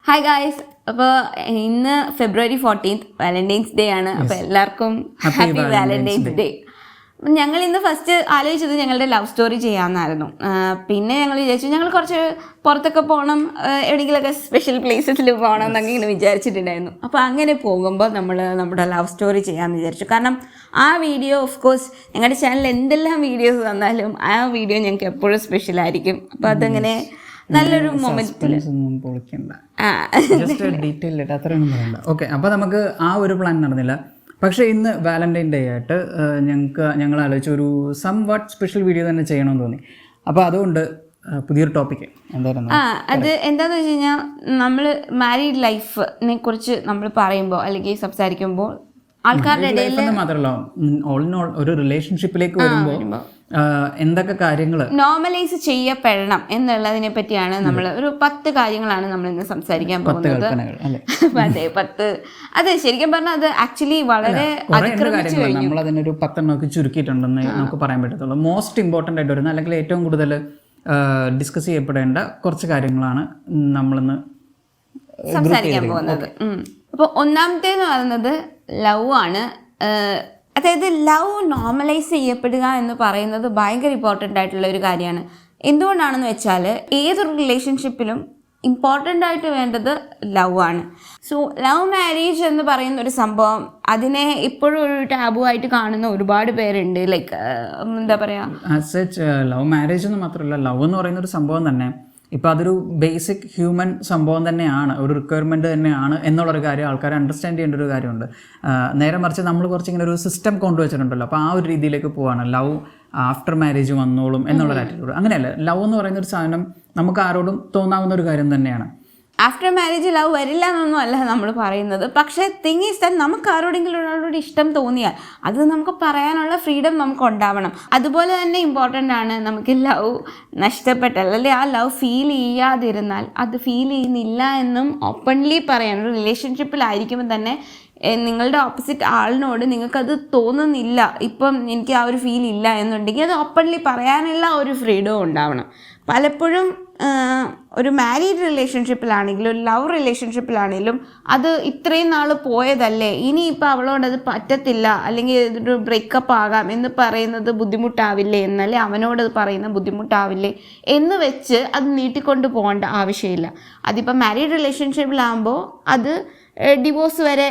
Hi guys. അപ്പോൾ ഇന്ന് February 14th Valentine's day ആണ്. അപ്പോൾ എല്ലാവർക്കും ഹാപ്പി വാലന്റൈൻസ് ഡേ. ഞങ്ങൾ ഇന്ന് ഫസ്റ്റ് ആലോചിച്ചത് ഞങ്ങളുടെ ലവ് സ്റ്റോറി ചെയ്യാമെന്നായിരുന്നു. പിന്നെ ഞങ്ങൾ വിചാരിച്ചു ഞങ്ങൾ കുറച്ച് പുറത്തൊക്കെ പോകണം, എവിടെയെങ്കിലുമൊക്കെ സ്പെഷ്യൽ പ്ലേസസിൽ പോകണം എന്നൊക്കെ ഇങ്ങനെ വിചാരിച്ചിട്ടുണ്ടായിരുന്നു. അപ്പോൾ അങ്ങനെ പോകുമ്പോൾ നമ്മുടെ ലവ് സ്റ്റോറി ചെയ്യാമെന്ന് വിചാരിച്ചു. കാരണം ആ വീഡിയോ ഓഫ് കോഴ്സ് ഞങ്ങളുടെ ചാനലിൽ എന്തെല്ലാം വീഡിയോസ് തന്നാലും ആ വീഡിയോ ഞങ്ങൾക്ക് എപ്പോഴും സ്പെഷ്യലായിരിക്കും. അപ്പോൾ അതങ്ങനെ നല്ലൊരു മൊമെന്റിൽ ഓക്കെ. അപ്പോൾ നമുക്ക് ആ ഒരു പ്ലാൻ നടന്നില്ല. പക്ഷേ ഇന്ന് വാലന്റൈൻ ഡേ ആയിട്ട് ഞങ്ങൾ ആലോചിച്ച ഒരു സം വാട്ട് സ്പെഷ്യൽ വീഡിയോ തന്നെ ചെയ്യണമെന്ന് തോന്നി. അപ്പോൾ അതുകൊണ്ട് പുതിയൊരു ടോപ്പിക്ക് എന്തായിരുന്നു? അത് എന്താന്ന് വെച്ച് കഴിഞ്ഞാൽ നമ്മൾ മാരീഡ് ലൈഫിനെ കുറിച്ച് നമ്മൾ പറയുമ്പോൾ അല്ലെങ്കിൽ സംസാരിക്കുമ്പോൾ ആൾക്കാരുടെ ഇടയിൽ മാത്രമല്ല ഓൾ ഇൻ ഓൾ ഒരു റിലേഷൻഷിപ്പിലേക്ക് വരുമ്പോൾ എന്തൊക്കെ കാര്യങ്ങൾ നോർമലൈസ് ചെയ്യപ്പെടണം എന്നുള്ളതിനെ പറ്റിയാണ് നമ്മൾ ഒരു 10 കാര്യങ്ങളാണ് നമ്മൾ ഇന്ന് സംസാരിക്കാൻ പോകുന്നത്. അതെ, ശരിക്കും പറഞ്ഞാൽ അത് ആക്ച്വലി വളരെ നമ്മൾ അതിനൊരു 10 ചുരുക്കിയിട്ടുണ്ടെന്ന് നമുക്ക് പറയാൻ പറ്റത്തുള്ളൂ. മോസ്റ്റ് ഇമ്പോർട്ടൻ്റ് ആയിട്ട് വരുന്ന അല്ലെങ്കിൽ ഏറ്റവും കൂടുതൽ ഡിസ്കസ് ചെയ്യപ്പെടേണ്ട കുറച്ച് കാര്യങ്ങളാണ് നമ്മളിന്ന് സംസാരിക്കാൻ പോകുന്നത്. അപ്പോൾ ഒന്നാമത്തേന്ന് പറയുന്നത് ലവ് ആണ്. അതായത് ലവ് നോർമലൈസ് ചെയ്യപ്പെടുക എന്ന് പറയുന്നത് ഭയങ്കര ഇമ്പോർട്ടൻ്റ് ആയിട്ടുള്ള ഒരു കാര്യമാണ്. എന്തുകൊണ്ടാണെന്ന് വെച്ചാൽ ഏതൊരു റിലേഷൻഷിപ്പിലും ഇമ്പോർട്ടൻ്റ് ആയിട്ട് വേണ്ടത് ലവ് ആണ്. സോ ലവ് മാരേജ് എന്ന് പറയുന്ന ഒരു സംഭവം അതിനെ ഇപ്പോഴും ഒരു ടാബു ആയിട്ട് കാണുന്ന ഒരുപാട് പേരുണ്ട്. ലൈക്ക് എന്താ പറയുക, ലവ് മാരേജ് എന്ന് മാത്രമല്ല, ലവ് എന്ന് പറയുന്ന ഒരു സംഭവം തന്നെ ഇപ്പോൾ അതൊരു ബേസിക് ഹ്യൂമൻ സംഭവം തന്നെയാണ്, ഒരു റിക്വയർമെൻറ്റ് തന്നെയാണ് എന്നുള്ളൊരു കാര്യം ആൾക്കാർ അണ്ടർസ്റ്റാൻഡ് ചെയ്യേണ്ട ഒരു കാര്യമുണ്ട്. നേരെ മറിച്ച് നമ്മൾ കുറച്ചിങ്ങനെ ഒരു സിസ്റ്റം കൊണ്ടുവച്ചിട്ടുണ്ടല്ലോ, അപ്പോൾ ആ ഒരു രീതിയിലേക്ക് പോവാണ്. ലവ് ആഫ്റ്റർ മാരേജ് വന്നോളും എന്നുള്ളൊരു ആറ്റിറ്റ്യൂഡ്. അങ്ങനെയല്ല, ലവ് എന്ന് പറയുന്ന ഒരു സാധനം നമുക്ക് ആരോടും തോന്നാവുന്ന ഒരു കാര്യം തന്നെയാണ്. ആഫ്റ്റർ മാരേജ് ലവ് വരില്ല എന്നൊന്നും അല്ല നമ്മൾ പറയുന്നത്. പക്ഷേ തിങ് ഈസ് ദാറ്റ് നമുക്ക് ആരോടെങ്കിലും ഒരാളോട് ഇഷ്ടം തോന്നിയാൽ അത് നമുക്ക് പറയാനുള്ള ഫ്രീഡം നമുക്ക് ഉണ്ടാവണം. അതുപോലെ തന്നെ ഇമ്പോർട്ടൻ്റ് ആണ് നമുക്ക് ലവ് നഷ്ടപ്പെട്ടാൽ അല്ലെങ്കിൽ ആ ലവ് ഫീൽ ചെയ്യാതിരുന്നാൽ അത് ഫീൽ ചെയ്യുന്നില്ല എന്നും ഓപ്പൺലി പറയാൻ. ഒരു റിലേഷൻഷിപ്പിലായിരിക്കുമ്പോൾ തന്നെ നിങ്ങളുടെ ഓപ്പോസിറ്റ് ആളിനോട് നിങ്ങൾക്കത് തോന്നുന്നില്ല, ഇപ്പം എനിക്ക് ആ ഒരു ഫീൽ ഇല്ല എന്നുണ്ടെങ്കിൽ അത് ഓപ്പൺലി പറയാനുള്ള ഒരു ഫ്രീഡവും ഉണ്ടാവണം. പലപ്പോഴും ഒരു മാരീഡ് റിലേഷൻഷിപ്പിലാണെങ്കിലും ഒരു ലവ് റിലേഷൻഷിപ്പിലാണെങ്കിലും അത് ഇത്രയും നാൾ പോയതല്ലേ, ഇനിയിപ്പോൾ അവളോടത് പറ്റത്തില്ല അല്ലെങ്കിൽ ഇതൊരു ബ്രേക്കപ്പ് ആകാം എന്ന് പറയുന്നത് ബുദ്ധിമുട്ടാവില്ലേ എന്നല്ലേ, അവനോടത് പറയുന്ന ബുദ്ധിമുട്ടാവില്ലേ എന്ന് വെച്ച് അത് നീട്ടിക്കൊണ്ട് പോകേണ്ട ആവശ്യമില്ല. അതിപ്പോൾ മാരീഡ് റിലേഷൻഷിപ്പിലാകുമ്പോൾ അത് ഡിവോഴ്സ് വരെ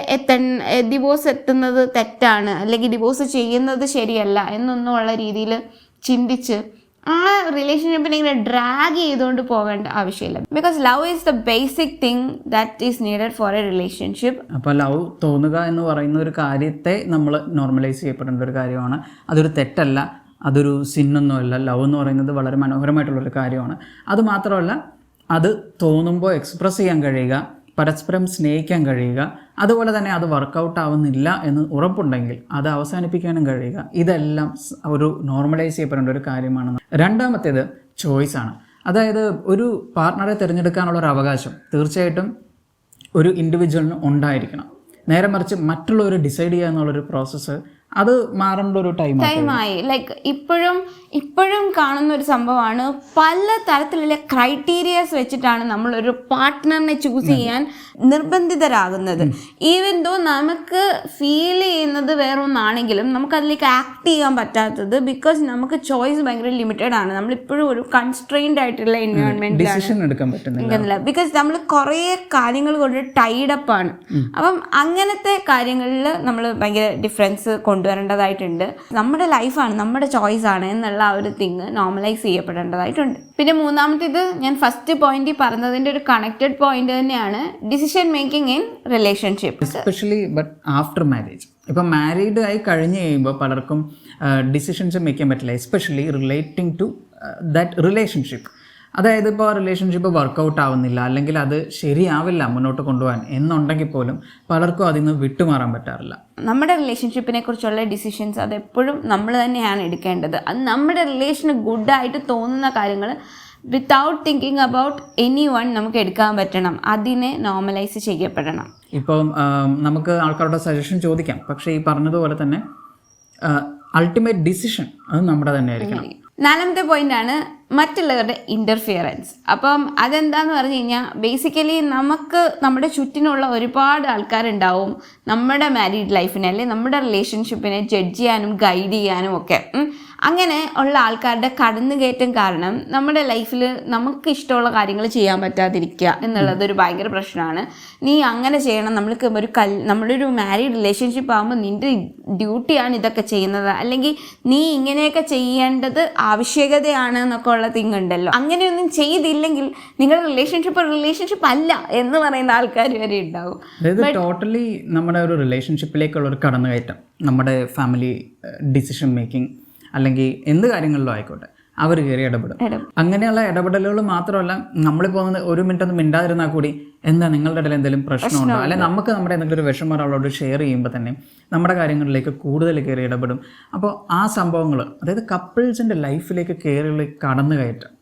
ഡിവോഴ്സ് എത്തുന്നത് തെറ്റാണ് അല്ലെങ്കിൽ ഡിവോഴ്സ് ചെയ്യുന്നത് ശരിയല്ല എന്നൊന്നുമുള്ള രീതിയിൽ ചിന്തിച്ച് ആ റിലേഷൻഷിപ്പിനെ ഇങ്ങനെ ഡ്രാഗ് ചെയ്തുകൊണ്ട് പോകേണ്ട ആവശ്യമില്ല. Because love is the basic thing that is needed for A relationship. അപ്പോൾ ലവ് തോന്നുക എന്ന് പറയുന്ന ഒരു കാര്യത്തെ നമ്മൾ നോർമലൈസ് ചെയ്യപ്പെടേണ്ട ഒരു കാര്യമാണ്. അതൊരു തെറ്റല്ല, അതൊരു സിന്നൊന്നുമല്ല. ലവ് എന്ന് പറയുന്നത് വളരെ മനോഹരമായിട്ടുള്ളൊരു കാര്യമാണ്. അതുമാത്രമല്ല, അത് തോന്നുമ്പോൾ എക്സ്പ്രസ് ചെയ്യാൻ കഴിയുക, പരസ്പരം സ്നേഹിക്കാൻ കഴിയുക, അതുപോലെ തന്നെ അത് വർക്കൗട്ട് ആവുന്നില്ല എന്ന് ഉറപ്പുണ്ടെങ്കിൽ അത് അവസാനിപ്പിക്കാനും കഴിയുക. ഇതെല്ലാം ഒരു നോർമലൈസ് ചെയ്യപ്പെടേണ്ട ഒരു കാര്യമാണ്. രണ്ടാമത്തേത് ചോയ്സാണ്. അതായത് ഒരു പാർട്ട്ണറെ തിരഞ്ഞെടുക്കാനുള്ള ഒരു അവകാശം തീർച്ചയായിട്ടും ഒരു ഇൻഡിവിജ്വലിന് ഉണ്ടായിരിക്കണം. നേരെ മറിച്ച് മറ്റുള്ളവർ ഡിസൈഡ് ചെയ്യുക എന്നുള്ളൊരു പ്രോസസ്സ് അത് മാറേണ്ട ഒരു ടൈമായി. ലൈക്ക് ഇപ്പോഴും കാണുന്ന ഒരു സംഭവമാണ്. പല തരത്തിലുള്ള ക്രൈറ്റീരിയാസ് വെച്ചിട്ടാണ് നമ്മളൊരു പാർട്ട്ണറിനെ ചൂസ് ചെയ്യാൻ നിർബന്ധിതരാകുന്നത്. ഈവൻ ദോ നമുക്ക് ഫീൽ ചെയ്യുന്നത് വേറെ ഒന്നാണെങ്കിലും നമുക്കതിലേക്ക് ആക്ട് ചെയ്യാൻ പറ്റാത്തത് ബിക്കോസ് നമുക്ക് ചോയ്സ് ഭയങ്കര ലിമിറ്റഡ് ആണ്. നമ്മളിപ്പോഴും ഒരു കൺസ്ട്രെയിൻഡ് ആയിട്ടുള്ള എൻവയോൺമെന്റിലാണ്. ബിക്കോസ് നമ്മൾ കുറേ കാര്യങ്ങൾ കൊണ്ട് ടൈഡപ്പ് ആണ്. അപ്പം അങ്ങനത്തെ കാര്യങ്ങളിൽ നമ്മൾ ഭയങ്കര ഡിഫറൻസ് കൊണ്ടുവരേണ്ടതായിട്ടുണ്ട്. നമ്മുടെ ലൈഫാണ്, നമ്മുടെ ചോയ്സ് ആണ് എന്നുള്ള ആ ഒരു തിങ് നോർമലൈസ് ചെയ്യപ്പെടേണ്ടതായിട്ടുണ്ട്. പിന്നെ മൂന്നാമത്തേത് ഞാൻ ഫസ്റ്റ് പോയിന്റ് പറഞ്ഞതിൻ്റെ ഒരു കണക്റ്റഡ് പോയിന്റ് തന്നെയാണ് decision making in relationship, especially but after marriage. ഇപ്പം മാരീഡ് ആയി കഴിഞ്ഞ് കഴിയുമ്പോൾ പലർക്കും ഡിസിഷൻസ് മേക്ക് ചെയ്യാൻ പറ്റില്ല, especially relating to that relationship. അതായത് ഇപ്പോൾ റിലേഷൻഷിപ്പ് വർക്കൗട്ട് ആവുന്നില്ല അല്ലെങ്കിൽ അത് ശരിയാവില്ല മുന്നോട്ട് കൊണ്ടുപോകാൻ എന്നുണ്ടെങ്കിൽ പോലും പലർക്കും അതിൽ നിന്ന് വിട്ടുമാറാൻ പറ്റാറില്ല. നമ്മുടെ റിലേഷൻഷിപ്പിനെ കുറിച്ചുള്ള ഡിസിഷൻസ് അതെപ്പോഴും നമ്മൾ തന്നെയാണ് എടുക്കേണ്ടത്. അത് നമ്മുടെ റിലേഷന് ഗുഡായിട്ട് തോന്നുന്ന കാര്യങ്ങൾ without thinking about any one നമുക്ക് എടുക്കാൻ പറ്റണം. അതിനെ നോർമലൈസ് ചെയ്യപ്പെടണം. ഇപ്പം നമുക്ക് ആൾക്കാരുടെ സജഷൻ ചോദിക്കാം, പക്ഷേ ഈ പറഞ്ഞതുപോലെ തന്നെ അൾട്ടിമേറ്റ് ഡിസിഷൻ അത് നമ്മുടെ തന്നെ ആയിരിക്കണം. നാലാമത്തെ പോയിന്റാണ് മറ്റുള്ളവരുടെ ഇൻ്റർഫിയറൻസ്. അപ്പം അതെന്താന്ന് പറഞ്ഞു കഴിഞ്ഞാൽ ബേസിക്കലി നമുക്ക് നമ്മുടെ ചുറ്റിനുള്ള ഒരുപാട് ആൾക്കാരുണ്ടാവും നമ്മുടെ മാരീഡ് ലൈഫിനെ അല്ലെങ്കിൽ നമ്മുടെ റിലേഷൻഷിപ്പിനെ ജഡ്ജ് ചെയ്യാനും ഗൈഡ് ചെയ്യാനും ഒക്കെ. അങ്ങനെ ഉള്ള ആൾക്കാരുടെ കടന്നുകയറ്റം കാരണം നമ്മുടെ ലൈഫിൽ നമുക്ക് ഇഷ്ടമുള്ള കാര്യങ്ങൾ ചെയ്യാൻ പറ്റാതിരിക്കുക എന്നുള്ളതൊരു ഭയങ്കര പ്രശ്നമാണ്. നീ അങ്ങനെ ചെയ്യണം, നമ്മൾക്ക് നമ്മുടെ ഒരു മാരീഡ് റിലേഷൻഷിപ്പ് ആകുമ്പോൾ നിൻ്റെ ഡ്യൂട്ടിയാണ് ഇതൊക്കെ ചെയ്യുന്നത്, അല്ലെങ്കിൽ നീ ഇങ്ങനെയൊക്കെ ചെയ്യേണ്ടത് ആവശ്യകതയാണ് എന്നൊക്കെ ഉള്ള തിങ് ഉണ്ടല്ലോ. അങ്ങനെയൊന്നും ചെയ്തില്ലെങ്കിൽ നിങ്ങളുടെ റിലേഷൻഷിപ്പ് അല്ല എന്ന് പറയുന്ന ആൾക്കാർ വരെ ഉണ്ടാവും. അതായത് ടോട്ടലി നമ്മുടെ ഒരു റിലേഷൻഷിപ്പിലേക്കുള്ള ഒരു കടന്നുകയറ്റം, നമ്മുടെ ഫാമിലി ഡിസിഷൻ മേക്കിംഗ് അല്ലെങ്കിൽ എന്ത് കാര്യങ്ങളിലും ആയിക്കോട്ടെ അവർ കയറി ഇടപെടും. അങ്ങനെയുള്ള ഇടപെടലുകൾ മാത്രമല്ല, നമ്മളിപ്പോൾ ഒരു മിനിറ്റ് ഒന്നും മിണ്ടാതിരുന്നാൽ കൂടി എന്താ നിങ്ങളുടെ ഇടയിൽ എന്തെങ്കിലും പ്രശ്നമുണ്ടോ, അല്ലെങ്കിൽ നമുക്ക് നമ്മുടെ എന്തെങ്കിലും ഒരു വിഷമം ഒരാളോട് ഷെയർ ചെയ്യുമ്പോൾ തന്നെ നമ്മുടെ കാര്യങ്ങളിലേക്ക് കൂടുതൽ കയറി ഇടപെടും. അപ്പോൾ ആ സംഭവങ്ങൾ, അതായത് കപ്പിൾസിൻ്റെ ലൈഫിലേക്ക് കയറി കടന്നു കയറ്റം,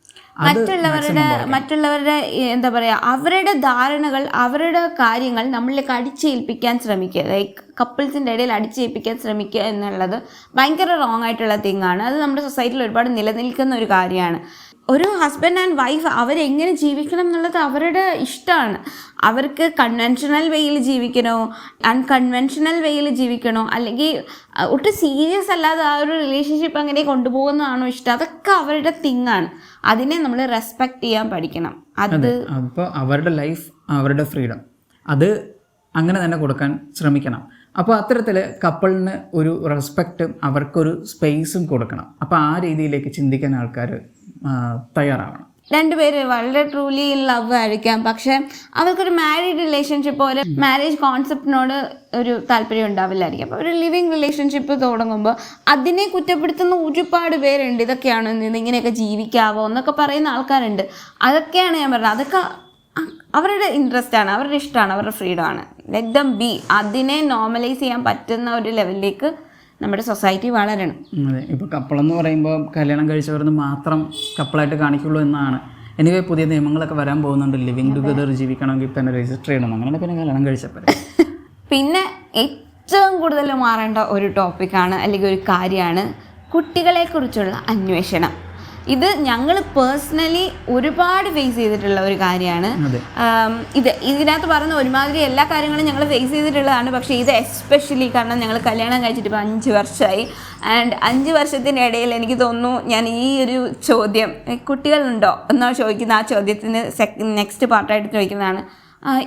മറ്റുള്ളവരുടെ എന്താ പറയുക, അവരുടെ ധാരണകൾ, അവരുടെ കാര്യങ്ങൾ നമ്മളിലേക്ക് അടിച്ചേൽപ്പിക്കാൻ ശ്രമിക്കുക, ലൈക്ക് കപ്പിൾസിൻ്റെ ഇടയിൽ അടിച്ചേൽപ്പിക്കാൻ ശ്രമിക്കുക എന്നുള്ളത് ഭയങ്കര റോങ് ആയിട്ടുള്ള തിങ്ങാണ്. അത് നമ്മുടെ സൊസൈറ്റിയിൽ ഒരുപാട് നിലനിൽക്കുന്ന ഒരു കാര്യമാണ്. ഒരു ഹസ്ബൻഡ് ആൻഡ് വൈഫ് അവരെങ്ങനെ ജീവിക്കണം എന്നുള്ളത് അവരുടെ ഇഷ്ടമാണ്. അവർക്ക് കൺവെൻഷണൽ വേയിൽ ജീവിക്കണോ, അൺകൺവെൻഷണൽ വേയിൽ ജീവിക്കണോ, അല്ലെങ്കിൽ ഒട്ടും സീരിയസ് അല്ലാതെ ആ ഒരു റിലേഷൻഷിപ്പ് അങ്ങനെ കൊണ്ടുപോകുന്നതാണോ ഇഷ്ടം, അതൊക്കെ അവരുടെ തിങ്ങാണ്. അതിനെ നമ്മൾ റെസ്പെക്ട് ചെയ്യാൻ പഠിക്കണം. അത് അപ്പോൾ അവരുടെ ലൈഫ്, അവരുടെ ഫ്രീഡം, അത് അങ്ങനെ തന്നെ കൊടുക്കാൻ ശ്രമിക്കണം. അപ്പോൾ അത്തരത്തിൽ കപ്പിളിന് ഒരു റെസ്പെക്റ്റും അവർക്കൊരു സ്പേസും കൊടുക്കണം. അപ്പോൾ ആ രീതിയിലേക്ക് ചിന്തിക്കാൻ ആൾക്കാർ തയ്യാറാവണം. രണ്ടുപേര് വളരെ ട്രൂലി ഇൻ ലവ് ആയിരിക്കാം, പക്ഷെ അവർക്കൊരു മാരീഡ് റിലേഷൻഷിപ്പ് പോലെ മാരേജ് കോൺസെപ്റ്റിനോട് ഒരു താല്പര്യം ഉണ്ടാവില്ലായിരിക്കും. അപ്പോൾ ഒരു ലിവിങ് റിലേഷൻഷിപ്പ് തുടങ്ങുമ്പോൾ അതിനെ കുറ്റപ്പെടുത്തുന്ന ഒരുപാട് പേരുണ്ട്. ഇതൊക്കെയാണ് ഇങ്ങനെയൊക്കെ ജീവിക്കാവോ എന്നൊക്കെ പറയുന്ന ആൾക്കാരുണ്ട്. അതൊക്കെയാണ് ഞാൻ പറഞ്ഞത്, അതൊക്കെ അവരുടെ ഇൻട്രസ്റ്റ് ആണ്, അവരുടെ ഇഷ്ടമാണ്, അവരുടെ ഫ്രീഡമാണ്. Let them be. അതിനെ നോർമലൈസ് ചെയ്യാൻ പറ്റുന്ന ഒരു ലെവലിലേക്ക് നമ്മുടെ സൊസൈറ്റി വളരണം. അതെ, ഇപ്പോൾ കപ്പിളെന്ന് പറയുമ്പോൾ കല്യാണം കഴിച്ചവരെന്ന് മാത്രം കപ്പിളായിട്ട് കാണിക്കുള്ളൂ എന്നാണ്. എനിവേ പുതിയ നിയമങ്ങളൊക്കെ വരാൻ പോകുന്നുണ്ട്. ലിവിങ് ടുഗദർ ജീവിക്കണമെങ്കിൽ തന്നെ രജിസ്റ്റർ ചെയ്യണം, അങ്ങനെ പിന്നെ കല്യാണം കഴിച്ചപ്പോൾ. പിന്നെ ഏറ്റവും കൂടുതൽ മാറേണ്ട ഒരു ടോപ്പിക്കാണ് അല്ലെങ്കിൽ ഒരു കാര്യമാണ് കുട്ടികളെക്കുറിച്ചുള്ള അന്വേഷണം. ഇത് ഞങ്ങൾ പേഴ്സണലി ഒരുപാട് ഫേസ് ചെയ്തിട്ടുള്ള ഒരു കാര്യമാണ്. ഇതിനകത്ത് പറഞ്ഞ ഒരുമാതിരി എല്ലാ കാര്യങ്ങളും ഞങ്ങൾ ഫേസ് ചെയ്തിട്ടുള്ളതാണ്. പക്ഷേ ഇത് എസ്പെഷ്യലി കാരണം ഞങ്ങൾ കല്യാണം കഴിച്ചിട്ട് ഇപ്പോൾ 5 വർഷമായി. ആൻഡ് 5 വർഷത്തിനിടയിൽ എനിക്ക് തോന്നുന്നു ഞാൻ ഈ ഒരു ചോദ്യം, കുട്ടികളുണ്ടോ എന്നാ ചോദിക്കുന്ന ആ ചോദ്യത്തിന് നെക്സ്റ്റ് പാർട്ടായിട്ട് ചോദിക്കുന്നതാണ്,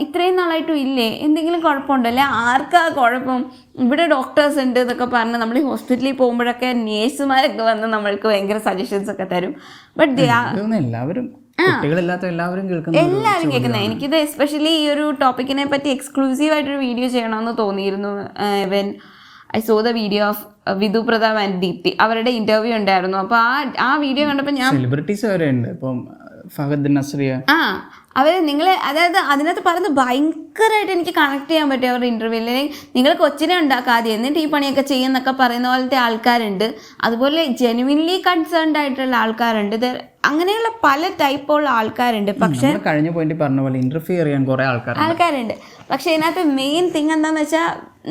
ഇത്രയും നാളായിട്ടും ഇല്ലേ, എന്തെങ്കിലും കുഴപ്പമുണ്ടോ, അല്ലെ ആർക്കാ കുഴപ്പം, ഇവിടെ ഡോക്ടേഴ്സ് ഉണ്ട് എന്നൊക്കെ പറഞ്ഞ് നമ്മൾ ഈ ഹോസ്പിറ്റലിൽ പോകുമ്പോഴൊക്കെ നേഴ്സുമാരൊക്കെ വന്ന് നമ്മൾക്ക് ഭയങ്കര സജഷൻസ് ഒക്കെ തരും. ബട്ട് എല്ലാവരും കേൾക്കുന്നത്. എനിക്കിത് എസ്പെഷ്യലി ഈ ഒരു ടോപ്പിക്കിനെ പറ്റി എക്സ്ക്ലൂസീവായിട്ടൊരു വീഡിയോ ചെയ്യണമെന്ന് തോന്നിയിരുന്നു. When I saw the video of Vidhu Prathap and Deepthi, അവരുടെ ഇന്റർവ്യൂ ഉണ്ടായിരുന്നു. അപ്പോൾ ആ വീഡിയോ കണ്ടപ്പോൾ ഞാൻ സെലിബ്രിറ്റീസ് വരെ ഉണ്ട്, ഇപ്പം ഫഹദ് നസ്രിയ, അവർ നിങ്ങളെ, അതായത് അതിനകത്ത് പറയുന്നത് ഭയങ്കരമായിട്ട് എനിക്ക് കണക്ട് ചെയ്യാൻ പറ്റും അവരുടെ ഇൻ്റർവ്യൂവിൽ. നിങ്ങൾ കൊച്ചിനെ ഉണ്ടാക്കാതെ എന്നിട്ട് ഈ പണിയൊക്കെ ചെയ്യുന്നൊക്കെ പറയുന്ന പോലത്തെ ആൾക്കാരുണ്ട്. അതുപോലെ ജെനുവിൻലി കൺസേൺഡ് ആയിട്ടുള്ള ആൾക്കാരുണ്ട്. അങ്ങനെയുള്ള പല ടൈപ്പുള്ള ആൾക്കാരുണ്ട്. പക്ഷേ കഴിഞ്ഞ പോയിന്റ് പറഞ്ഞ പോലെ ഇന്റർഫിയർ ചെയ്യാൻ കുറേ ആൾക്കാരുണ്ട്. പക്ഷേ ഇതിനകത്ത് മെയിൻ തിങ് എന്താണെന്ന് വെച്ചാൽ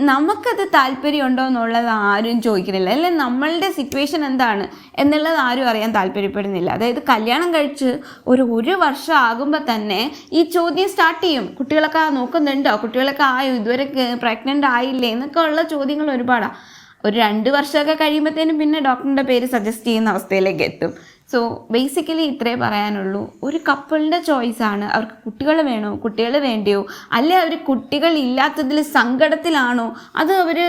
നമുക്കത് താല്പര്യമുണ്ടോ എന്നുള്ളത് ആരും ചോദിക്കുന്നില്ല, അല്ലെ നമ്മളുടെ സിറ്റുവേഷൻ എന്താണ് എന്നുള്ളത് ആരും അറിയാൻ താല്പര്യപ്പെടുന്നില്ല. അതായത് കല്യാണം കഴിച്ച് ഒരു വർഷം ആകുമ്പോൾ തന്നെ ഈ ചോദ്യം സ്റ്റാർട്ട് ചെയ്യും. കുട്ടികളൊക്കെ നോക്കുന്നുണ്ടോ, കുട്ടികളൊക്കെ ആയോ, ഇതുവരെ പ്രഗ്നൻ്റ് ആയില്ലേ എന്നൊക്കെ ഉള്ള ചോദ്യങ്ങൾ ഒരുപാടാണ്. ഒരു 2 വർഷമൊക്കെ കഴിയുമ്പോഴത്തേനും പിന്നെ ഡോക്ടറിൻ്റെ പേര് സജസ്റ്റ് ചെയ്യുന്ന അവസ്ഥയിലേക്ക് എത്തും. സോ ബേസിക്കലി ഇത്രേ പറയാനുള്ളൂ. ഒരു കപ്പിളിൻ്റെ ചോയ്സാണ്. അവർക്ക് കുട്ടികൾ വേണോ, കുട്ടികൾ വേണ്ടയോ, അല്ലെ അവർ കുട്ടികൾ ഇല്ലാത്തതിൽ സങ്കടത്തിലാണോ, അത് അവർ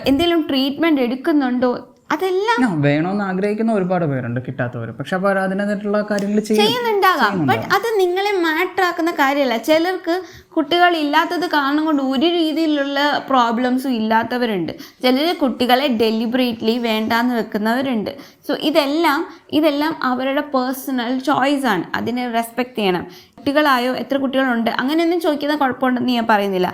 എന്തെങ്കിലും ട്രീറ്റ്മെൻറ്റ് എടുക്കുന്നുണ്ടോ, അതെല്ലാം വേണമെന്ന് ആഗ്രഹിക്കുന്ന ഒരുപാട് പേരുണ്ട്, കിട്ടാത്തവർ. പക്ഷെ അപ്പോൾ അതിനായിട്ടുള്ള കാര്യങ്ങൾ ചെയ്യുന്നുണ്ടാകാം. ബട്ട് അത് നിങ്ങളെ മാറ്റർ ആക്കുന്ന കാര്യമല്ല. ചിലർക്ക് കുട്ടികൾ ഇല്ലാത്തത് കാരണം കൊണ്ട് ഒരു രീതിയിലുള്ള പ്രോബ്ലംസും ഇല്ലാത്തവരുണ്ട്. ചിലർ കുട്ടികളെ ഡെലിബറേറ്റ്ലി വേണ്ടാന്ന് വെക്കുന്നവരുണ്ട്. സോ ഇതെല്ലാം അവരുടെ പേഴ്സണൽ ചോയ്സാണ്. അതിനെ റെസ്പെക്ട് ചെയ്യണം. കുട്ടികളായോ, എത്ര കുട്ടികളുണ്ട്, അങ്ങനെയൊന്നും ചോദിക്കുന്ന കുഴപ്പമുണ്ടെന്ന് ഞാൻ പറയുന്നില്ല.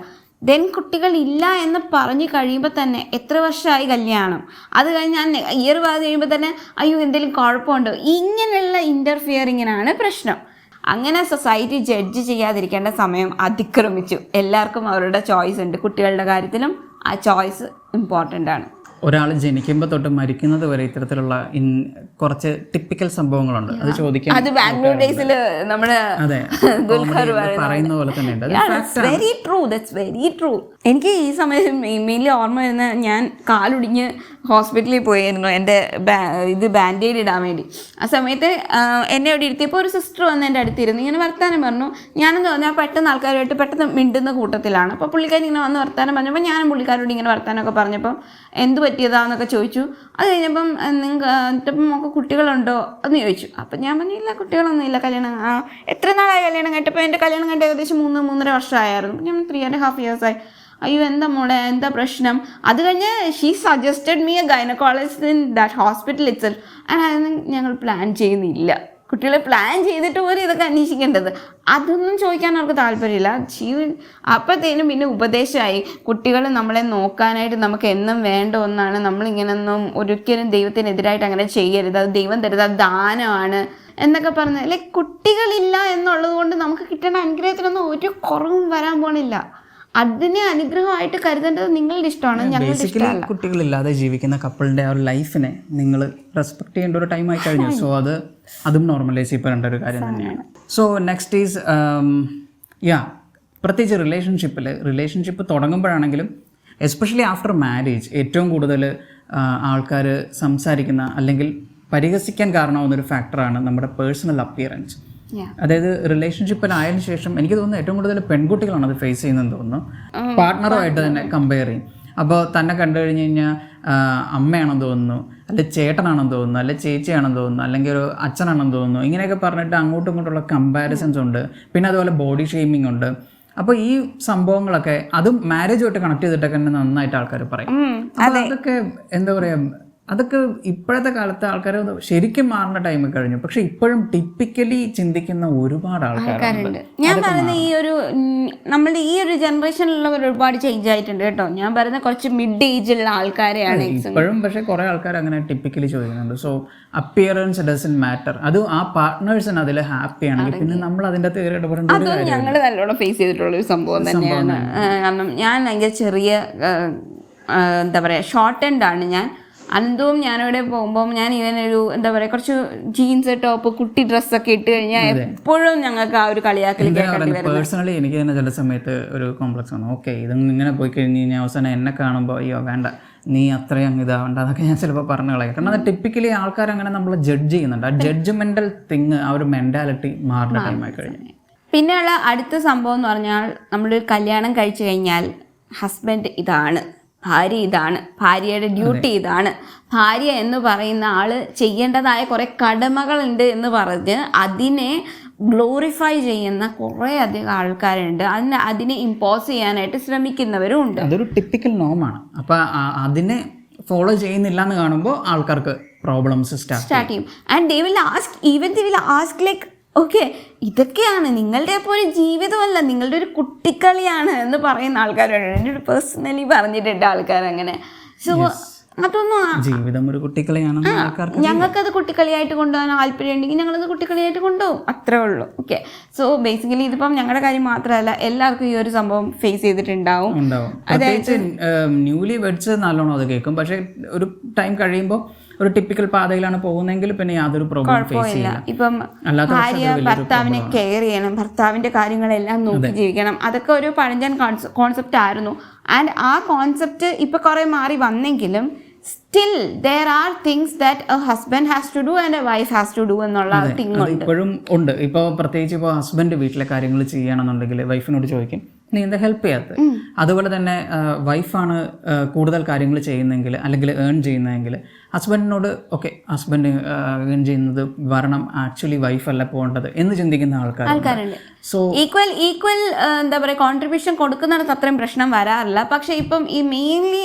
ദെൻ കുട്ടികളില്ല എന്ന് പറഞ്ഞു കഴിയുമ്പോൾ തന്നെ എത്ര വർഷമായി കല്യാണം, അത് കഴിഞ്ഞാൽ ഇയർ പാസ് കഴിയുമ്പോൾ തന്നെ അയ്യോ എന്തെങ്കിലും കുഴപ്പമുണ്ടോ, ഇങ്ങനെയുള്ള ഇൻ്റർഫിയറിങ്ങിനാണ് പ്രശ്നം. അങ്ങനെ സൊസൈറ്റി ജഡ്ജ് ചെയ്യാതിരിക്കേണ്ട സമയം അതിക്രമിച്ചു. എല്ലാവർക്കും അവരുടെ ചോയ്സ് ഉണ്ട്. കുട്ടികളുടെ കാര്യത്തിലും ആ ചോയ്സ് ഇമ്പോർട്ടൻ്റ് ആണ്. ഒരാൾ ജനിക്കുമ്പോൾ തൊട്ട് മരിക്കുന്നത് വരെ ഇത്തരത്തിലുള്ള കുറച്ച് ടിപ്പിക്കൽ സംഭവങ്ങളുണ്ട്. അത് ചോദിക്കാൻ അത് ബാംഗ്ലൂർ ഡേയ്സിൽ നമ്മുടെ അതെ ദുൽഖർ പറയുന്ന പോലെ തന്നെ ഉണ്ട്. Very true, that's very true. എനിക്ക് ഈ സമയം മെയിൻലി ഓർമ്മ വരുന്ന, ഞാൻ കാലൊടിഞ്ഞ് ഹോസ്പിറ്റലിൽ പോയിരുന്നു എൻ്റെ ഇത് ബാൻഡേഡ് ഇടാൻ വേണ്ടി. ആ സമയത്ത് എന്നെ അവിടെ ഇരുത്തിയപ്പോൾ ഒരു സിസ്റ്റർ വന്ന് എൻ്റെ അടുത്തിരുന്നു, ഇങ്ങനെ വർത്താനം പറഞ്ഞു. ഞാനെന്ന് പറഞ്ഞാൽ പെട്ടെന്ന് ആൾക്കാരുമായിട്ട് പെട്ടെന്ന് മിണ്ടുന്ന കൂട്ടത്തിലാണ്. അപ്പോൾ പുള്ളിക്കാരി ഇങ്ങനെ വന്ന് വർത്താനം പറഞ്ഞപ്പോൾ ഞാനും പുള്ളിക്കാരോട് ഇങ്ങനെ വർത്താനമൊക്കെ പറഞ്ഞപ്പം എന്ത് പറ്റിയതാന്നൊക്കെ ചോദിച്ചു. അത് കഴിഞ്ഞപ്പം നിങ്ങൾക്ക് ഒക്കെ കുട്ടികളുണ്ടോ എന്ന് ചോദിച്ചു. അപ്പം ഞാൻ പറഞ്ഞു ഇല്ല, കുട്ടികളൊന്നും ഇല്ല. കല്യാണം എത്ര നാളായി കല്യാണം കേട്ടപ്പോൾ? എൻ്റെ കല്യാണം കണ്ട ഏകദേശം 3-3.5 വർഷമായിരുന്നു. ഞാൻ 3.5 years ആയി. അയ്യോ എന്താ മോളെ, എന്താ പ്രശ്നം? അത് കഴിഞ്ഞ് she suggested me A gynaecologist in that hospital itself. അതൊന്നും ഞങ്ങൾ പ്ലാൻ ചെയ്യുന്നില്ല. കുട്ടികളെ പ്ലാൻ ചെയ്തിട്ട് പോലും ഇതൊക്കെ അന്വേഷിക്കേണ്ടത്, അതൊന്നും ചോദിക്കാൻ അവർക്ക് താല്പര്യമില്ല. അപ്പോഴത്തേനും പിന്നെ ഉപദേശമായി, കുട്ടികൾ നമ്മളെ നോക്കാനായിട്ട് നമുക്ക് എന്നും വേണ്ട ഒന്നാണ്. നമ്മളിങ്ങനൊന്നും ഒരിക്കലും ദൈവത്തിനെതിരായിട്ട് അങ്ങനെ ചെയ്യരുത്, അത് ദൈവം തരുന്നത്, അത് ദാനമാണ് എന്നൊക്കെ പറഞ്ഞ്. ലൈക്ക് കുട്ടികളില്ല എന്നുള്ളത് കൊണ്ട് നമുക്ക് കിട്ടേണ്ട അനുഗ്രഹത്തിനൊന്നും ഒരു കുറവും വരാൻ പോണില്ല. അതിനെ അനുഗ്രഹമായിട്ട് കരുതേണ്ടത് നിങ്ങളുടെ ഇഷ്ടമാണ്, ഞങ്ങളുടെ ഇഷ്ടമല്ല. കുട്ടികളില്ലാതെ ജീവിക്കുന്ന കപ്പിളിൻ്റെ ആ ഒരു ലൈഫിനെ നിങ്ങൾ റെസ്പെക്ട് ചെയ്യേണ്ട ഒരു ടൈമായി കഴിഞ്ഞു. സോ അതും നോർമലൈസ് ചെയ്യപ്പെടേണ്ട ഒരു കാര്യം തന്നെയാണ്. സോ നെക്സ്റ്റ് ഈസ് പ്രത്യേകിച്ച് റിലേഷൻഷിപ്പ് തുടങ്ങുമ്പോഴാണെങ്കിലും എസ്പെഷ്യലി ആഫ്റ്റർ മാരേജ് ഏറ്റവും കൂടുതൽ ആൾക്കാർ സംസാരിക്കുന്ന അല്ലെങ്കിൽ പരിഹസിക്കാൻ കാരണമാവുന്നൊരു ഫാക്ടറാണ് നമ്മുടെ പേഴ്സണൽ അപ്പിയറൻസ്. അതായത് റിലേഷൻഷിപ്പിലായതിനു ശേഷം എനിക്ക് തോന്നുന്നു ഏറ്റവും കൂടുതൽ പെൺകുട്ടികളാണ് അത് ഫേസ് ചെയ്യുന്നതെന്ന് തോന്നുന്നു. പാർട്ട്ണറുമായിട്ട് തന്നെ കമ്പയർ ചെയ്യും. അപ്പോൾ തന്നെ കണ്ടു കഴിഞ്ഞ് കഴിഞ്ഞാൽ അമ്മയാണെന്ന് തോന്നുന്നു, അല്ലെങ്കിൽ ചേട്ടനാണെന്ന് തോന്നുന്നു, അല്ലെങ്കിൽ ചേച്ചിയാണെന്ന് തോന്നുന്നു, അല്ലെങ്കിൽ ഒരു അച്ഛനാണെന്ന് തോന്നുന്നു. ഇങ്ങനെയൊക്കെ പറഞ്ഞിട്ട് അങ്ങോട്ടും ഇങ്ങോട്ടുള്ള കമ്പാരിസൺസ് ഉണ്ട്. പിന്നെ അതുപോലെ ബോഡി ഷെയ്മിങ് ഉണ്ട്. അപ്പോൾ ഈ സംഭവങ്ങളൊക്കെ അതും മാരേജുമായിട്ട് കണക്ട് ചെയ്തിട്ടൊക്കെ തന്നെ നന്നായിട്ട് ആൾക്കാർ പറയും. അപ്പോൾ അതൊക്കെ എന്താ പറയുക, അതൊക്കെ ഇപ്പോഴത്തെ കാലത്ത് ആൾക്കാർ ശരിക്കും മാറുന്ന ടൈം കഴിഞ്ഞു. പക്ഷെ ഇപ്പോഴും ടിപ്പിക്കലി ചിന്തിക്കുന്ന ഒരുപാട് ആൾക്കാരുണ്ട്. ഞാൻ പറയുന്ന നമ്മളുടെ ഈ ഒരു ജനറേഷനിലുള്ളവർ ഒരുപാട് ചേഞ്ച് ആയിട്ടുണ്ട് കേട്ടോ. ഞാൻ പറയുന്ന കുറച്ച് മിഡ് ഏജിലുള്ള ആൾക്കാരെയാണ് ഇപ്പോഴും. പക്ഷെ കുറെ ആൾക്കാർ അങ്ങനെ ടിപ്പിക്കലി ചോദിക്കുന്നുണ്ട്. So appearance doesn't matter. അത് ആ പാർട്ട്നേഴ്സിന് അതിൽ ഹാപ്പി ആണെങ്കിൽ പിന്നെ നമ്മൾ അതിൻ്റെ അകത്ത് കയറി ഇടപെടേണ്ട ഒരു കാര്യം. ഞങ്ങൾ നല്ലോണം ഫേസ് ചെയ്തിട്ടുള്ള ഒരു സംഭവം തന്നെയാണ്. കാരണം ഞാൻ ഭയങ്കര ചെറിയ എന്താ പറയുക ഷോർട്ട് എൻഡ് ആണ് ഞാൻ. അനന്തവും ഞാനിവിടെ പോകുമ്പോൾ ഞാൻ ഇവനൊരു എന്താ പറയുക കുറച്ച് ജീൻസ് ടോപ്പ് കുട്ടി ഡ്രസ്സൊക്കെ ഇട്ട് കഴിഞ്ഞാൽ എപ്പോഴും ഞങ്ങൾക്ക് ആ ഒരു കളിയാക്കൽ കേൾക്കേണ്ടി വരുന്നത്. പേഴ്സണലി എനിക്ക് തന്നെ ചില സമയത്ത് ഒരു കോംപ്ലക്സ് ആണ്. ഓക്കെ, ഇതൊന്നും ഇങ്ങനെ പോയി കഴിഞ്ഞ് കഴിഞ്ഞാൽ അവസാനം എന്നെ കാണുമ്പോൾ അയ്യോ വേണ്ട, നീ അത്രയും ഇതാവണ്ട, അതൊക്കെ ഞാൻ ചിലപ്പോൾ പറഞ്ഞു കളയാം. കാരണം അത് ടിപ്പിക്കലി ആൾക്കാർ അങ്ങനെ നമ്മൾ ജഡ്ജ് ചെയ്യുന്നുണ്ട്. ആ ജഡ്ജ്മെന്റൽ തിങ്, ആ ഒരു മെന്റാലിറ്റി മാറുന്ന ടൈമായി കഴിഞ്ഞു. പിന്നെയുള്ള അടുത്ത സംഭവം എന്ന് പറഞ്ഞാൽ നമ്മളൊരു കല്യാണം കഴിച്ചു കഴിഞ്ഞാൽ ഹസ്ബൻഡ് ഇതാണ്, ഭാര്യ ഇതാണ്, ഭാര്യയുടെ ഡ്യൂട്ടി ഇതാണ്, ഭാര്യ എന്ന് പറയുന്ന ആള് ചെയ്യേണ്ടതായ കുറേ കടമകളുണ്ട് എന്ന് പറഞ്ഞ് അതിനെ ഗ്ലോറിഫൈ ചെയ്യുന്ന കുറേ അധികം ആൾക്കാരുണ്ട്. അതിനെ ഇമ്പോസ് ചെയ്യാനായിട്ട് ശ്രമിക്കുന്നവരും ഉണ്ട്. അതൊരു ടിപ്പിക്കൽ നോമാണ്. അപ്പം അതിനെ ഫോളോ ചെയ്യുന്നില്ല എന്ന് കാണുമ്പോൾ ആൾക്കാർക്ക് പ്രോബ്ലംസ് സ്റ്റാർട്ട് ചെയ്യും. And they will ask like okay, ഇതൊക്കെയാണ് നിങ്ങളുടെ പോലെ ജീവിതമല്ല, നിങ്ങളുടെ ഒരു കുട്ടിക്കളിയാണ് എന്ന് പറയുന്ന ആൾക്കാരുണ്ട്. എന്നോട് പേഴ്സണലി പറഞ്ഞിട്ടുണ്ട് ആൾക്കാർ അങ്ങനെ. സോ അതൊന്നും ജീവിതം ഒരു കുട്ടിക്കളിയാണ്. ഞങ്ങൾക്കത് കുട്ടിക്കളിയായിട്ട് കൊണ്ടുപോകാൻ താല്പര്യം ഉണ്ടെങ്കിൽ ഞങ്ങളത് കുട്ടിക്കളിയായിട്ട് കൊണ്ടുപോകും, അത്രേ ഉള്ളൂ. ഓക്കെ, സോ ബേസിക്കലി ഇതിപ്പം ഞങ്ങളുടെ കാര്യം മാത്രമല്ല, എല്ലാവർക്കും ഈ ഒരു സംഭവം ഫേസ് ചെയ്തിട്ടുണ്ടാവും. അതായത് ന്യൂലി വെഡ്സ് നല്ലോണം അത് കേൾക്കും. പക്ഷെ ഒരു ടൈം കഴിയുമ്പോൾ ഒരു ടിപ്പിക്കൽ പാതയിലാണ് പോകുന്നതെങ്കിൽ പിന്നെ യാതൊരു പ്രോബ്ലം ഫേസ് ചെയ്യില്ല. ഇപ്പം ഭാര്യ ഭർത്താവിനെ കെയർ ചെയ്യണം, ഭർത്താവിന്റെ കാര്യങ്ങളെല്ലാം നോക്കി ജീവിക്കണം, അതൊക്കെ ഒരു പഴഞ്ചൻ കോൺസെപ്റ്റ് ആയിരുന്നു. ആൻഡ് ആ കോൺസെപ്റ്റ് ഇപ്പൊ കുറെ മാറി വന്നെങ്കിലും still there are things that a husband has to do and a wife has to do എന്നുള്ള തിങ് ഉണ്ട്, ഇപ്പോഴും ഉണ്ട്. ഇപ്പോൾ പ്രത്യേകിച്ച് ഇപ്പോൾ ഹസ്ബൻഡ് വീട്ടിലെ കാര്യങ്ങൾ ചെയ്യണമെന്നുണ്ടെങ്കിൽ വൈഫിനോട് ചോദിക്കും, നീ എന്താ ഹെൽപ്പ് ചെയ്യാത്തത്? അതുപോലെ തന്നെ വൈഫാണ് കൂടുതൽ കാര്യങ്ങൾ ചെയ്യുന്നതെങ്കിൽ അല്ലെങ്കിൽ ഏൺ ചെയ്യുന്നതെങ്കിൽ ഹസ്ബൻഡിനോട് ഓക്കെ, ഹസ്ബൻഡ് ഏൺ ചെയ്യുന്നത് വരണം, ആക്ച്വലി വൈഫല്ല പോകേണ്ടത് എന്ന് ചിന്തിക്കുന്ന ആൾക്കാരുണ്ട്. സോ ഈക്വൽ എന്താ പറയുക കോൺട്രിബ്യൂഷൻ കൊടുക്കുന്നിടത്ത് അത്രയും പ്രശ്നം വരാറില്ല. പക്ഷെ ഇപ്പം ഈ മെയിൻലി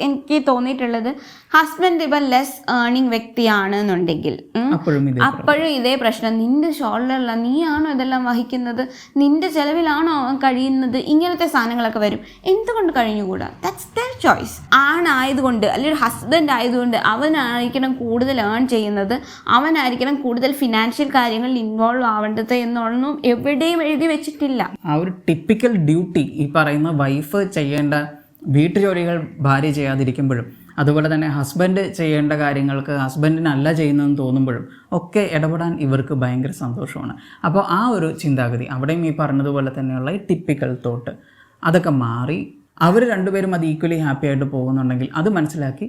എനിക്ക് തോന്നിയിട്ടുള്ളത് ഹസ്ബൻഡ് ഇപ്പം ലെസ് ഏർണിംഗ് വ്യക്തിയാണെന്നുണ്ടെങ്കിൽ അപ്പോഴും ഇതേ പ്രശ്നം. നിന്റെ ഷോൾഡറില, നീയാണോ ഇതെല്ലാം വഹിക്കുന്നത്, നിന്റെ ചെലവിലാണോ കഴിയുന്നത്, ഇങ്ങനത്തെ സാധനങ്ങളൊക്കെ വരും. എന്തുകൊണ്ട് കഴിഞ്ഞുകൂടാ? That's their choice. ആണായതുകൊണ്ട് അല്ലെങ്കിൽ ഹസ്ബൻഡ് ആയതുകൊണ്ട് അവനായിരിക്കണം കൂടുതൽ ഏൺ ചെയ്യുന്നത്, അവനായിരിക്കണം കൂടുതൽ ഫിനാൻഷ്യൽ കാര്യങ്ങളിൽ ഇൻവോൾവ് ആവേണ്ടത് എന്നൊന്നും എവിടെയും എഴുതി വെച്ചിട്ടില്ല. ആ ഒരു ടിപ്പിക്കൽ ഡ്യൂട്ടി ഈ പറയുന്ന വൈഫ് ചെയ്യേണ്ട വീട്ടുജോലികൾ ഭാര്യ ചെയ്യാതിരിക്കുമ്പോഴും അതുപോലെ തന്നെ ഹസ്ബൻഡ് ചെയ്യേണ്ട കാര്യങ്ങൾക്ക് ഹസ്ബൻഡിനല്ല ചെയ്യുന്നതെന്ന് തോന്നുമ്പോഴും ഒക്കെ ഇടപെടാൻ ഇവർക്ക് ഭയങ്കര സന്തോഷമാണ്. അപ്പോൾ ആ ഒരു ചിന്താഗതി അവിടെയും ഈ പറഞ്ഞതുപോലെ തന്നെയുള്ള ഈ ടിപ്പിക്കൽ തോട്ട് അതൊക്കെ മാറി അവർ രണ്ടുപേരും അത് ഈക്വലി ഹാപ്പി ആയിട്ട് പോകുന്നുണ്ടെങ്കിൽ അത് മനസ്സിലാക്കി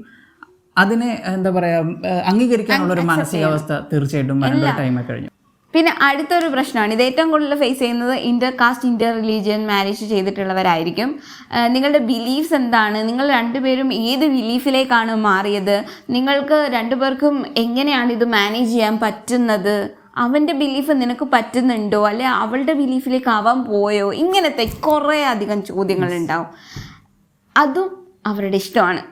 അതിനെ എന്താ പറയുക അംഗീകരിക്കാനുള്ളൊരു മാനസികാവസ്ഥ തീർച്ചയായിട്ടും വരേണ്ട ടൈമൊക്കെ കഴിഞ്ഞു. പിന്നെ അടുത്തൊരു പ്രശ്നമാണ്, ഇത് ഏറ്റവും കൂടുതൽ ഫേസ് ചെയ്യുന്നത് ഇൻ്റർ കാസ്റ്റ് ഇൻ്റർ റിലീജിയൻ മാരേജ് ചെയ്തിട്ടുള്ളവരായിരിക്കും. നിങ്ങളുടെ ബിലീഫ്സ് എന്താണ്, നിങ്ങൾ രണ്ടുപേരും ഏത് ബിലീഫിലേക്കാണ് മാറിയത്, നിങ്ങൾക്ക് രണ്ടുപേർക്കും എങ്ങനെയാണ് ഇത് മാനേജ് ചെയ്യാൻ പറ്റുന്നത്, അവൻ്റെ ബിലീഫ് നിനക്ക് പറ്റുന്നുണ്ടോ, അല്ലെ അവളുടെ ബിലീഫിലേക്ക് അവൻ പോയോ, ഇങ്ങനത്തെ കുറേ അധികം ചോദ്യങ്ങളുണ്ടാവും. അതും അവരുടെ ഇഷ്ടമാണ്.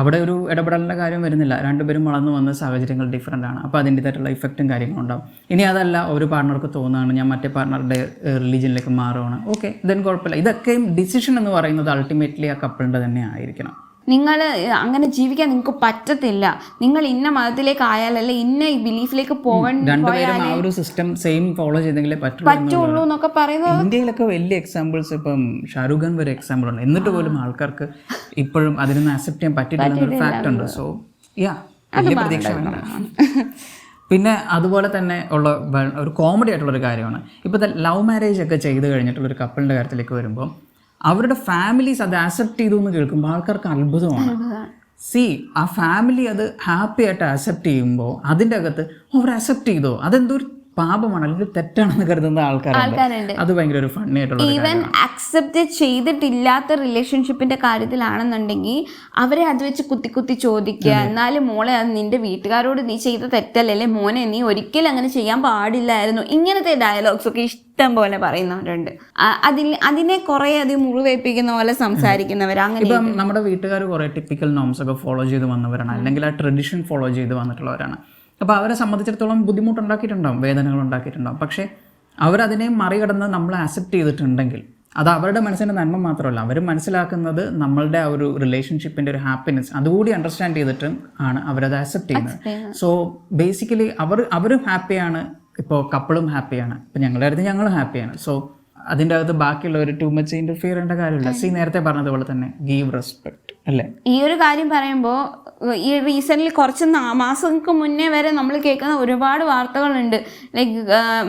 അവിടെ ഒരു ഇടപെടലിൻ്റെ കാര്യം വരുന്നില്ല, രണ്ടുപേരും വളർന്നു വന്ന സാഹചര്യങ്ങൾ ഡിഫറെൻ്റ് ആണ്. അപ്പോൾ അതിൻ്റെതായിട്ടുള്ള ഇഫക്റ്റും കാര്യങ്ങളും ഉണ്ടാവും. ഇനി അതല്ല ഒരു പാർട്ണർക്ക് തോന്നുകയാണ് ഞാൻ മറ്റേ പാർട്ണറുടെ റിലീജിയനിലേക്ക് മാറുകയാണ്, ഓക്കെ ദെൻ കുഴപ്പമില്ല. ഇതൊക്കെയും ഡിസിഷൻ എന്ന് പറയുന്നത് അൾട്ടിമേറ്റ്ലി ആ കപ്പിളിൻ്റെ തന്നെ ആയിരിക്കണം. നിങ്ങൾ അങ്ങനെ ജീവിക്കാൻ നിങ്ങൾക്ക് പറ്റത്തില്ല, നിങ്ങൾ ഇന്ന മതത്തിലേക്ക് ആയാലല്ലേ ഇന്ന ഈ ബിലീഫിലേക്ക് രണ്ടുപേരും ആ ഒരു സിസ്റ്റം സെയിം ഫോളോ ചെയ്തെങ്കിലേ പറ്റുള്ളൂ എന്നൊക്കെ പറയുന്നത്. ഇന്ത്യയിലൊക്കെ വലിയ എക്സാമ്പിൾസ് ഇപ്പം ഷാരൂഖ് ഖാൻ വരെ എക്സാമ്പിൾ ഉണ്ട്. എന്നിട്ട് പോലും ആൾക്കാർക്ക് ഇപ്പോഴും അതിനൊന്നും അക്സെപ്റ്റ് ചെയ്യാൻ പറ്റിയിട്ടില്ലെന്നൊരു ഫാക്ട് ഉണ്ട്. സോ വലിയ പ്രതീക്ഷ വേണം. പിന്നെ അതുപോലെ തന്നെ ഉള്ള ഒരു കോമഡി ആയിട്ടുള്ളൊരു കാര്യമാണ് ഇപ്പോഴത്തെ ലവ് മാരേജ് ഒക്കെ ചെയ്ത് കഴിഞ്ഞിട്ടുള്ളൊരു കപ്പിളിൻ്റെ കാര്യത്തിലേക്ക് വരുമ്പോൾ അവരുടെ ഫാമിലീസ് അത് ആക്സെപ്റ്റ് ചെയ്തു എന്ന് കേൾക്കുമ്പോൾ ആൾക്കാർക്ക് അത്ഭുതമാണ്. ആ ഫാമിലി അത് ഹാപ്പി ആയിട്ട് ആക്സെപ്റ്റ് ചെയ്യുമ്പോൾ അതിൻ്റെ അകത്ത് അവർ ആക്സെപ്റ്റ് ചെയ്തോ അതെന്തോ ഒരു പാപമാണ് അല്ലെങ്കിൽ തെറ്റാണെന്ന് കരുതുന്ന ആൾക്കാരുണ്ട്. അത് ഭയങ്കര ഒരു ഫണ്ണി ആയിട്ടുള്ള ഈവൻ അക്സെപ്റ്റ് ചെയ്തിട്ടില്ലാത്ത റിലേഷൻഷിപ്പിന്റെ കാര്യത്തിലാണെന്നുണ്ടെങ്കിൽ അവരെ അത് വെച്ച് കുത്തി ചോദിക്കുക, എന്നാലും മോളെ അത് നിന്റെ വീട്ടുകാരോട് നീ ചെയ്ത തെറ്റല്ലേ, മോനെ നീ ഒരിക്കലും അങ്ങനെ ചെയ്യാൻ പാടില്ലായിരുന്നു, ഇങ്ങനത്തെ ഡയലോഗ്സ് ഒക്കെ ഇഷ്ടം പോലെ പറയുന്നവരുണ്ട്. അതിനെ കുറെ അധികം മുറിവേൽപ്പിക്കുന്ന പോലെ സംസാരിക്കുന്നവർ. അങ്ങനെ ഇപ്പം നമ്മുടെ വീട്ടുകാർ കുറെ ടിപ്പിക്കൽ നോംസ് ഒക്കെ ഫോളോ ചെയ്ത് വന്നവരാണ്, അല്ലെങ്കിൽ ആ ട്രഡീഷൻ ഫോളോ ചെയ്ത് വന്നിട്ടുള്ളവരാണ്. അപ്പോൾ അവരെ സംബന്ധിച്ചിടത്തോളം ബുദ്ധിമുട്ടുണ്ടാക്കിയിട്ടുണ്ടാവും, വേദനകൾ ഉണ്ടാക്കിയിട്ടുണ്ടാവും. പക്ഷേ അവരതിനെ മറികടന്ന് നമ്മളെ ആക്സെപ്റ്റ് ചെയ്തിട്ടുണ്ടെങ്കിൽ അത് അവരുടെ മനസ്സിൻ്റെ നന്മ മാത്രമല്ല, അവർ മനസ്സിലാക്കുന്നത് നമ്മളുടെ ആ ഒരു റിലേഷൻഷിപ്പിൻ്റെ ഒരു ഹാപ്പിനെസ് അതുകൂടി അണ്ടർസ്റ്റാൻഡ് ചെയ്തിട്ടും ആണ് അവരത് ആക്സെപ്റ്റ് ചെയ്യുന്നത്. സോ ബേസിക്കലി അവരും ഹാപ്പിയാണ്, ഇപ്പോൾ കപ്പിളും ഹാപ്പിയാണ്, ഇപ്പം ഞങ്ങളുടെ അടുത്ത് ഞങ്ങളും ഹാപ്പിയാണ്. സോ അതിൻ്റെ അകത്ത് ബാക്കിയുള്ളവർ ടു മച്ച് ഇൻ്റർഫിയർ ചെയ്യേണ്ട കാര്യമില്ല. നേരത്തെ പറഞ്ഞതുപോലെ തന്നെ ഗീവ് റെസ്പെക്ട് അല്ലേ. ഈ ഒരു കാര്യം പറയുമ്പോൾ ഈ റീസെൻ്റ്ലി കുറച്ച് മാസങ്ങൾക്ക് മുന്നേ വരെ നമ്മൾ കേൾക്കുന്ന ഒരുപാട് വാർത്തകളുണ്ട്. ലൈക്ക്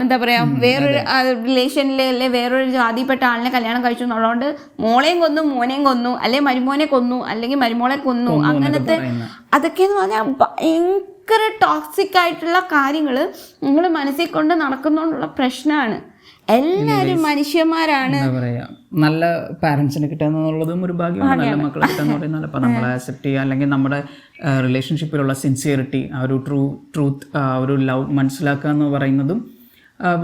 എന്താ പറയുക, വേറൊരു റിലേഷനിലെ അല്ലെ വേറൊരു ജാതിപ്പെട്ട ആളിനെ കല്യാണം കഴിച്ചു എന്നുള്ളതുകൊണ്ട് മോളെയും കൊന്നു മോനെയും കൊന്നു, അല്ലെങ്കിൽ മരുമോനെ കൊന്നു, അല്ലെങ്കിൽ മരുമോളെ കൊന്നു, അങ്ങനത്തെ അതൊക്കെയെന്ന് പറഞ്ഞാൽ ഭയങ്കര ടോക്സിക് ആയിട്ടുള്ള കാര്യങ്ങൾ നിങ്ങൾ മനസ്സിൽ കൊണ്ട് നടക്കുന്നതുകൊണ്ടുള്ള പ്രശ്നമാണ്. എല്ലാവരും മനുഷ്യന്മാരാണ്. എന്താ പറയാ, നല്ല പാരൻസിനെ കിട്ടുക എന്നുള്ളതും ഒരു ഭാഗ്യമാണ്, നല്ല മക്കളെ കിട്ടുക എന്ന് പറയുന്നത്. അപ്പോൾ നമ്മളെ ആക്സെപ്റ്റ് ചെയ്യുക, അല്ലെങ്കിൽ നമ്മുടെ റിലേഷൻഷിപ്പിലുള്ള സിൻസിയറിറ്റി, ആ ഒരു ട്രൂത്ത്, ആ ഒരു ലവ് മനസ്സിലാക്കുക എന്ന് പറയുന്നതും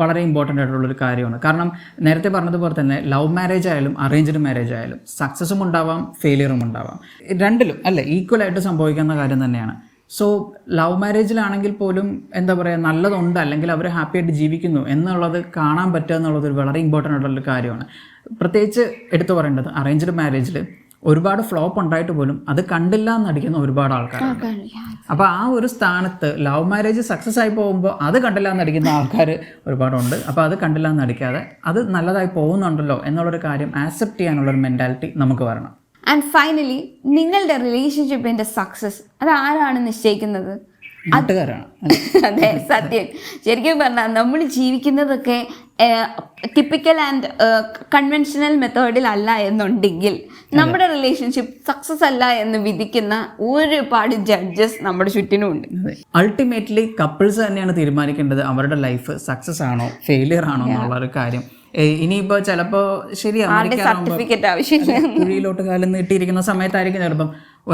വളരെ ഇമ്പോർട്ടൻ്റ് ആയിട്ടുള്ളൊരു കാര്യമാണ്. കാരണം നേരത്തെ പറഞ്ഞതുപോലെ തന്നെ ലവ് മാരേജ് ആയാലും അറേഞ്ച്ഡ് മാരേജ് ആയാലും സക്സസ്സും ഉണ്ടാവാം ഫെയിലിയറും ഉണ്ടാവാം, രണ്ടിലും അല്ലേ ഈക്വലായിട്ട് സംഭവിക്കുന്ന കാര്യം തന്നെയാണ്. സോ ലവ് മാരേജിലാണെങ്കിൽ പോലും എന്താ പറയുക, നല്ലതുണ്ട് അല്ലെങ്കിൽ അവർ ഹാപ്പി ആയിട്ട് ജീവിക്കുന്നു എന്നുള്ളത് കാണാൻ പറ്റുക എന്നുള്ളത് ഒരു വളരെ ഇമ്പോർട്ടൻ്റ് ആയിട്ടുള്ളൊരു കാര്യമാണ്. പ്രത്യേകിച്ച് എടുത്തു പറയേണ്ടത് അറേഞ്ച്ഡ് മാരേജിൽ ഒരുപാട് ഫ്ലോപ്പ് ഉണ്ടായിട്ട് പോലും അത് കണ്ടില്ല എന്നടിക്കുന്ന ഒരുപാട് ആൾക്കാരുണ്ട്. അപ്പോൾ ആ ഒരു സ്ഥാനത്ത് ലവ് മാരേജ് സക്സസ് ആയി പോകുമ്പോൾ അത് കണ്ടില്ല എന്നടിക്കുന്ന ആൾക്കാർ ഒരുപാടുണ്ട്. അപ്പോൾ അത് കണ്ടില്ല എന്നടിക്കാതെ അത് നല്ലതായി പോകുന്നുണ്ടല്ലോ എന്നുള്ളൊരു കാര്യം ആക്സെപ്റ്റ് ചെയ്യാനുള്ളൊരു മെൻറ്റാലിറ്റി നമുക്ക് വരണം. ആൻഡ് ഫൈനലി നിങ്ങളുടെ റിലേഷൻഷിപ്പിൻ്റെ സക്സസ് അത് ആരാണ് നിശ്ചയിക്കുന്നത്? അതെ, സത്യം. ശരിക്കും പറഞ്ഞാൽ നമ്മൾ ജീവിക്കുന്നതൊക്കെ ടിപ്പിക്കൽ ആൻഡ് കൺവെൻഷണൽ മെത്തേഡിലല്ല എന്നുണ്ടെങ്കിൽ നമ്മുടെ റിലേഷൻഷിപ്പ് സക്സസ് അല്ല എന്ന് വിധിക്കുന്ന ഒരുപാട് ജഡ്ജസ് നമ്മുടെ ചുറ്റിനുമുണ്ട്. അൾട്ടിമേറ്റ്ലി കപ്പിൾസ് തന്നെയാണ് തീരുമാനിക്കേണ്ടത് അവരുടെ ലൈഫ് സക്സസ് ആണോ ഫെയിലിയർ ആണോ എന്നുള്ളൊരു കാര്യം. ഇനിയിപ്പോൾ ചിലപ്പോൾ കുഴിയിലോട്ട് കാലം നീട്ടിയിരിക്കുന്ന സമയത്തായിരിക്കും ചിലപ്പം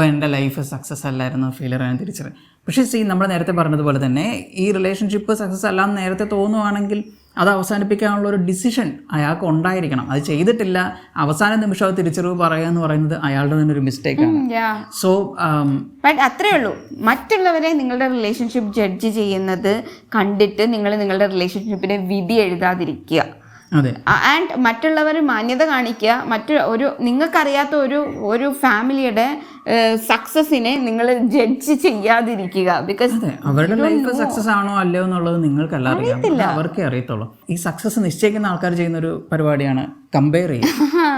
എൻ്റെ ലൈഫ് സക്സസ് അല്ലായിരുന്നു ഫെയിലിയർ ആണെന്ന് തിരിച്ചറിയാം. പക്ഷേ നമ്മൾ നേരത്തെ പറഞ്ഞതുപോലെ തന്നെ ഈ റിലേഷൻഷിപ്പ് സക്സസ് അല്ലാന്ന് നേരത്തെ തോന്നുവാണെങ്കിൽ അത് അവസാനിപ്പിക്കാനുള്ള ഒരു ഡിസിഷൻ അയാൾക്ക് ഉണ്ടായിരിക്കണം. അത് ചെയ്തിട്ടില്ല, അവസാന നിമിഷം അത് തിരിച്ചറിവ് പറയുക എന്ന് പറയുന്നത് അയാളുടെ തന്നെ ഒരു മിസ്റ്റേക്കാണ്. സോ അത്രേ ഉള്ളൂ. മറ്റുള്ളവരെ നിങ്ങളുടെ റിലേഷൻഷിപ്പ് ജഡ്ജ് ചെയ്യുന്നത് കണ്ടിട്ട് നിങ്ങൾ നിങ്ങളുടെ റിലേഷൻഷിപ്പിനെ വിധി എഴുതാതിരിക്കുക. ആൻഡ് മറ്റുള്ളവർ മാന്യത കാണിക്കുക. നിങ്ങൾക്കറിയാത്ത ഒരു ഫാമിലിയുടെ സക്സസിനെ നിങ്ങൾ ജഡ്ജ് ചെയ്യാതിരിക്കുക. ബിക്കോസ് അവരുടെ ലൈഫ് സക്സസ് ആണോ അല്ലയോ എന്നുള്ളത് നിങ്ങൾക്കല്ല അറിയാം, അവർക്കേ അറിയത്തുള്ളൂ. ഈ സക്സസ് നിശ്ചയിക്കുന്ന ആൾക്കാർ ചെയ്യുന്ന ഒരു പരിപാടിയാണ് കമ്പയർ ചെയ്യുക.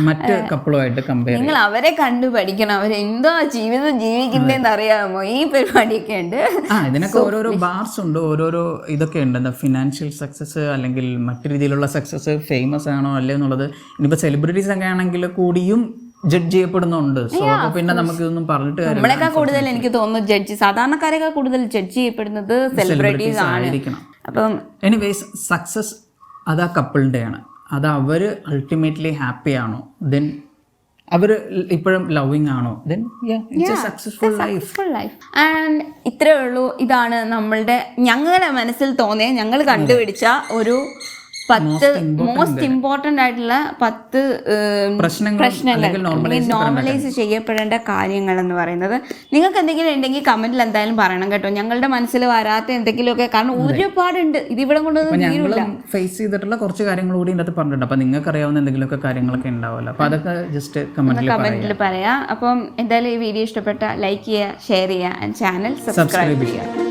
മറ്റ് കപ്പിളുമായിട്ട് കമ്പയർ നിങ്ങൾ അവരെ കണ്ടു പഠിക്കണം, അവരെന്തോ ജീവിതം ജീവിക്കുന്നതെന്ന് അറിയാമോ, ഈ പരിപാടിയൊക്കെ ഉണ്ട്. ഇതിനൊക്കെ ഓരോരോ ബാർസ് ഉണ്ട്, ഓരോരോ ഇതൊക്കെ ഉണ്ട്. എന്താ ഫിനാൻഷ്യൽ സക്സസ് അല്ലെങ്കിൽ മറ്റു രീതിയിലുള്ള സക്സസ് ഫേമസ് ആണോ അല്ലേ എന്നുള്ളത്. ഇനിയിപ്പോൾ സെലിബ്രിറ്റീസ് ഒക്കെ ആണെങ്കിൽ കൂടിയും ജഡ്ജ് ചെയ്യപ്പെടുന്നുണ്ട്. സോ അപ്പോൾ പിന്നെ നമുക്ക് ഇതൊന്നും പറഞ്ഞിട്ട് നമ്മളെക്കാൾ കൂടുതൽ എനിക്ക് തോന്നുന്നു ജഡ്ജ്, സാധാരണക്കാരെക്കാൾ കൂടുതൽ ജഡ്ജ് ചെയ്യപ്പെടുന്നത് സെലിബ്രിറ്റീസ് ആണ്. അപ്പം എനിവേസ് സക്സസ് അത് ആ കപ്പിളിൻ്റെ ആണ്. അത് അവർ അൾട്ടിമേറ്റ്ലി ഹാപ്പി ആണോ, ദെൻ അവർ ഇപ്പോഴും ലവിങ് ആണോ, then it's A successful life. And ഇത്രയേ ഉള്ളൂ. ഇതാണ് നമ്മളുടെ ഞങ്ങളുടെ മനസ്സിൽ തോന്നിയ, ഞങ്ങൾ കണ്ടുപിടിച്ച ഒരു 10 മോസ്റ്റ് ഇമ്പോർട്ടൻ്റ് ആയിട്ടുള്ള 10 പ്രശ്നങ്ങൾ നോർമലൈസ് ചെയ്യപ്പെടേണ്ട കാര്യങ്ങൾ എന്ന് പറയുന്നത്. നിങ്ങൾക്ക് എന്തെങ്കിലും ഉണ്ടെങ്കിൽ കമന്റിൽ എന്തായാലും പറയണം കേട്ടോ. ഞങ്ങളുടെ മനസ്സിൽ വരാത്ത എന്തെങ്കിലുമൊക്കെ, കാരണം ഒരുപാടുണ്ട്, ഇതിവിടെ കൊണ്ടൊന്നും തീരില്ല. ഫേസ് ചെയ്തിട്ടുള്ള കുറച്ച് കാര്യങ്ങൾ കൂടി ഇതിനകത്ത് പറഞ്ഞിട്ടുണ്ട്. അപ്പം നിങ്ങൾക്ക് അറിയാവുന്ന എന്തെങ്കിലുമൊക്കെ കാര്യങ്ങളൊക്കെ ഉണ്ടാവുമല്ലോ, അപ്പോൾ അതൊക്കെ ജസ്റ്റ് കമന്റിൽ പറയാം. അപ്പം എന്തായാലും ഈ വീഡിയോ ഇഷ്ടപ്പെട്ട ലൈക്ക് ചെയ്യുക, ഷെയർ ചെയ്യുക, ആൻഡ് ചാനൽ സബ്സ്ക്രൈബ് ചെയ്യുക.